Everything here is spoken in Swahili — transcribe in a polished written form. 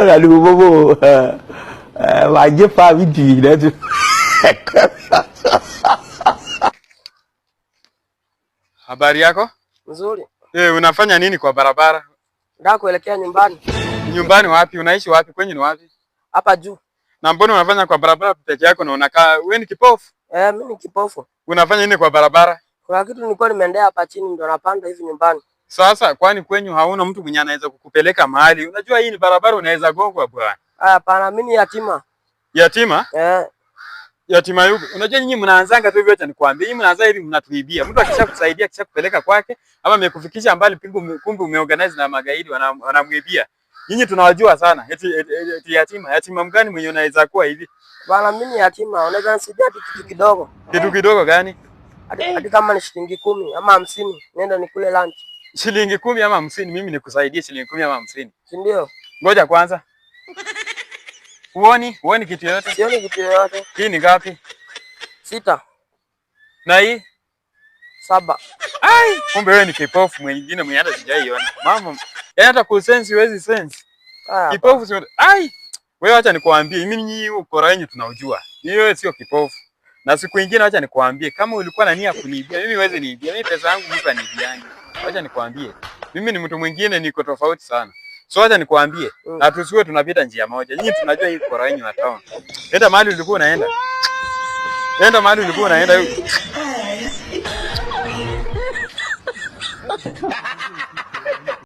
Karibu bobo. Waje fa vidi na tu. Habari yako? Nzuri. Unafanya nini kwa barabara? Nataka kuelekea nyumbani. Nyumbani wapi? Unaishi wapi? Kwenye ni wapi? Hapa juu. Na mbona unafanya kwa barabara peke yako na unakaa wewe ni kipofu? Mimi ni kipofu. Unafanya nini kwa barabara? Kuna kitu nilikuwa nimeendea hapa chini ndio napanda hivi nyumbani. Sasa kwani kwenyu hauna mtu mwenye anaweza kukupeleka mahali? Unajua hii ni barabara unaweza gongwa bwana. Hapana, mimi ni yatima. Yatima? Yatima yupi? Unajua nyinyi mnaanzanga tu hivyo, acha nikwambie. Nyinyi mnaanza hivi mnatuibia. Mtu akishakusaidia kupeleka kwake ama amekufikisha mbali kumbe umeorganize na magaidi wanamwibia. Nyinyi tunawajua sana. Eti yatima. Yatima mgani mwenye unaweza kuwa hivi? Bwana mimi ni yatima. Unaweza nisaidia kitu kidogo. Kitu kidogo gani? Hadi kama ni shilingi 10 ama 50, nenda nikule lunch. Shilingi 10 ama 50, mimi nikusaidie shilingi 10 ama 50. Si ndio? Ngoja kwanza. Huoni kitu yoyote? Sioni kitu yoyote. Hii ni ngapi? 6. Na hii? 7. Ai, kumbe wewe ni kipofu mwingine mwenye hata sijaiona. Mama, hata ku sense huwezi sense. Kipofu sio. Ai, wewe acha nikwambie, mimi nyinyi ukora wenu tunaujua. Wewe sio kipofu. Na siku nyingine acha nikwambie, kama ulikuwa na nia kuniibia, mimi huwezi niibia. Mimi pesa yangu mtu aniibiangi. Acha nikwambie, mimi ni mtu mwingine niko tofauti sana. So acha nikwambie, na tusiwe tunapita njia moja. Nyinyi tunajua hii ukora wenu wa town. Enda mahali ulikuwa unaenda. Enda mahali ulikuwa unaenda.